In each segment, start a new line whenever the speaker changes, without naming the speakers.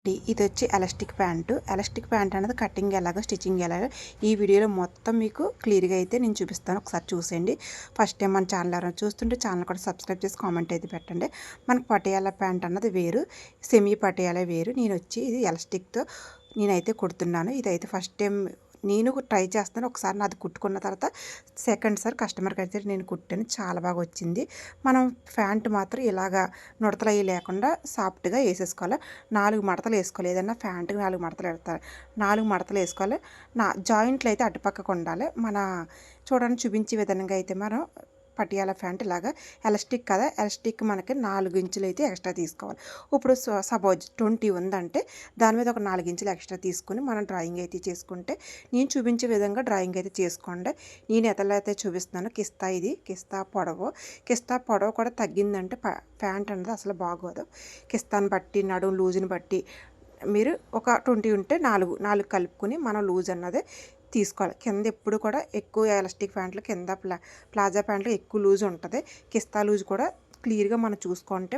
ఇది వచ్చి elastic pant అనేది కటింగ్ ఎలాగో స్టిచ్చింగ్ ఎలాగో ఈ వీడియోలో మొత్తం మీకు క్లియర్గా అయితే నేను చూపిస్తాను. ఒకసారి చూసేయండి. ఫస్ట్ టైం మన ఛానల్ ఎవరైనా చూస్తుంటే ఛానల్ కూడా సబ్స్క్రైబ్ చేసి కామెంట్ అయితే పెట్టండి. మనకు పటియాలా ప్యాంట్ అన్నది వేరు, సెమీ పటియాలా వేరు. నేను వచ్చి ఇది ఎలాస్టిక్తో నేనైతే కుడుతున్నాను. ఇదైతే ఫస్ట్ టైం నేను ట్రై చేస్తాను. ఒకసారి నాది కుట్టుకున్న తర్వాత సెకండ్ సార్ కస్టమర్కి అయితే నేను కుట్టాను, చాలా బాగా వచ్చింది. మనం ప్యాంట్ మాత్రం ఇలాగా నుడతలు అవి లేకుండా సాఫ్ట్గా వేసేసుకోవాలి. 4 మడతలు వేసుకోవాలి. ఏదైనా ప్యాంట్కి 4 మడతలు పెడతారు, 4 మడతలు వేసుకోవాలి. జాయింట్లు అయితే అటుపక్కకు ఉండాలి. మన చూడండి చూపించే విధంగా అయితే మనం పటియాలా ప్యాంట్ ఇలాగా ఎలాస్టిక్ కదా, ఎలాస్టిక్ మనకి 4 ఇంచులు అయితే ఎక్స్ట్రా తీసుకోవాలి. ఇప్పుడు సపోజ్ 20 ఉందంటే దాని మీద ఒక 4 ఇంచులు ఎక్స్ట్రా తీసుకుని మనం డ్రాయింగ్ అయితే చేసుకుంటే నేను చూపించే విధంగా డ్రాయింగ్ అయితే చేసుకోండి. నేను ఎతలో అయితే చూపిస్తున్నాను. ఇది కిస్తా పొడవు కూడా తగ్గిందంటే ప్యాంట్ అనేది అసలు బాగోదు. కిస్తాను బట్టి నడుము లూజుని బట్టి మీరు ఒక 20 ఉంటే 4 కలుపుకొని మనం లూజ్ అన్నది తీసుకోవాలి. కింద ఎప్పుడు కూడా ఎక్కువ ఎలాస్టిక్ ప్యాంట్లు కింద ప్లాజా ప్యాంట్లు ఎక్కువ లూజ్ ఉంటుంది. కిస్తా లూజ్ కూడా క్లియర్గా మనం చూసుకుంటే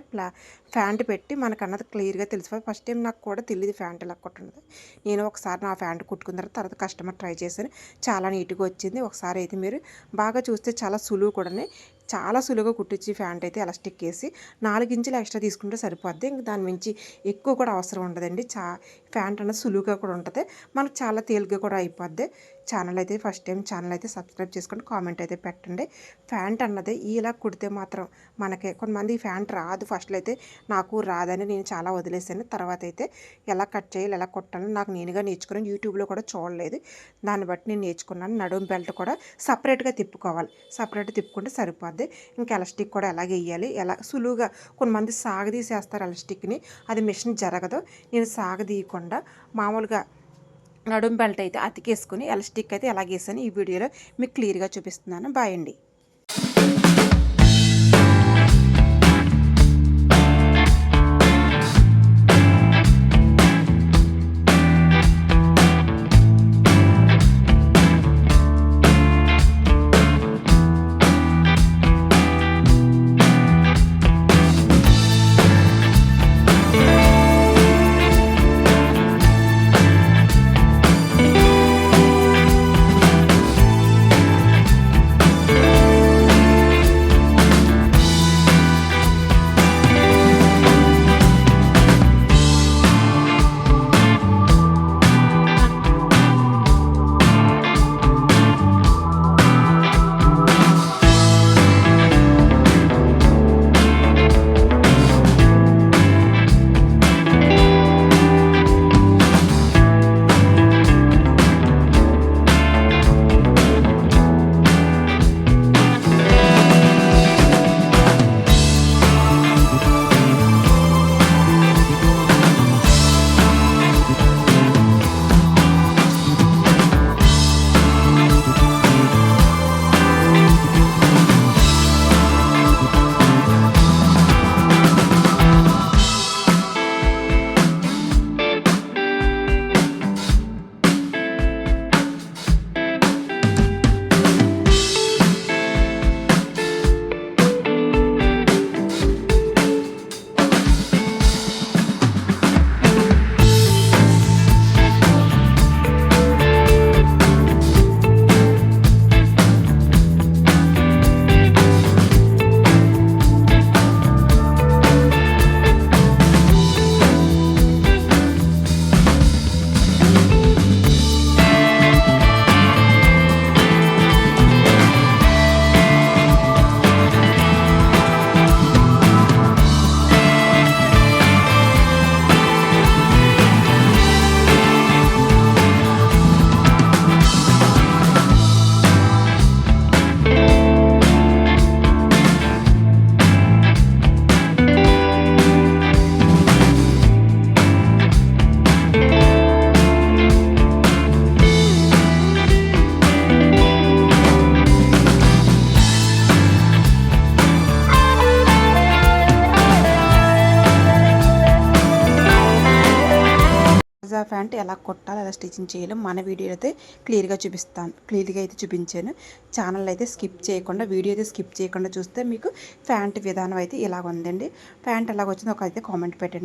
ప్యాంట్ పెట్టి మనకు అన్నది క్లియర్గా తెలిసిపోయి. ఫస్ట్ టైం నాకు కూడా తెలియదు ప్యాంట్ ఇలా కుట్టినది. నేను ఒకసారి నా ప్యాంట్ కుట్టుకున్న తర్వాత కస్టమర్ ట్రై చేశాను, చాలా నీట్గా వచ్చింది. ఒకసారి అయితే మీరు బాగా చూస్తే చాలా సులువు కూడా, చాలా సులువుగా కుట్టించి ప్యాంట్ అయితే ఎలాస్టిక్ వేసి 4 ఇంచులు ఎక్స్ట్రా తీసుకుంటే సరిపోద్ది. ఇంక దాని మించి ఎక్కువ కూడా అవసరం ఉండదండి. ప్యాంట్ అనేది సులువుగా కూడా ఉంటుంది, మనకు చాలా తేలిగ్గా కూడా అయిపోద్ది. ఛానల్ అయితే ఫస్ట్ టైం ఛానల్ అయితే సబ్స్క్రైబ్ చేసుకొని కామెంట్ అయితే పెట్టండి. ప్యాంట్ అన్నది ఇలా కుడితే మాత్రం మనకి కొంతమంది ప్యాంట్ రాదు, ఫస్ట్లో అయితే నాకు రాదని నేను చాలా వదిలేసాను. తర్వాత అయితే ఎలా కట్ చేయాలి ఎలా కుట్టాలి నాకు నేనుగా నేర్చుకున్నాను. యూట్యూబ్లో కూడా చూడలేదు, దాన్ని బట్టి నేను నేర్చుకున్నాను. నడుము బెల్ట్ కూడా సపరేట్గా తిప్పుకోవాలి, సపరేట్గా తిప్పుకుంటే సరిపోద్ది. ఇంకా ఎలాస్టిక్ కూడా ఎలాగ వేయాలి ఎలా సులువుగా, కొంతమంది సాగదీసేస్తారు ఎలాస్టిక్ని, అది మిషన్ జరగదు. నేను సాగదీయకుండా మామూలుగా నడుము బెల్ట్ అయితే అతికేసుకుని ఎలాస్టిక్ అయితే ఎలాగేసాను ఈ వీడియోలో మీకు క్లియర్గా చూపిస్తున్నాను. బాయ్ అండి. ప్యాంట్ ఎలా కొట్టాలి ఎలా స్టిచ్చింగ్ చేయాలో మన వీడియో అయితే క్లియర్గా అయితే చూపించాను. ఛానల్ అయితే స్కిప్ చేయకుండా వీడియో అయితే స్కిప్ చేయకుండా చూస్తే మీకు ప్యాంట్ విధానం అయితే ఇలాగ ఉందండి. ప్యాంట్ ఎలాగ వచ్చిందో ఒక అయితే కామెంట్ పెట్టండి.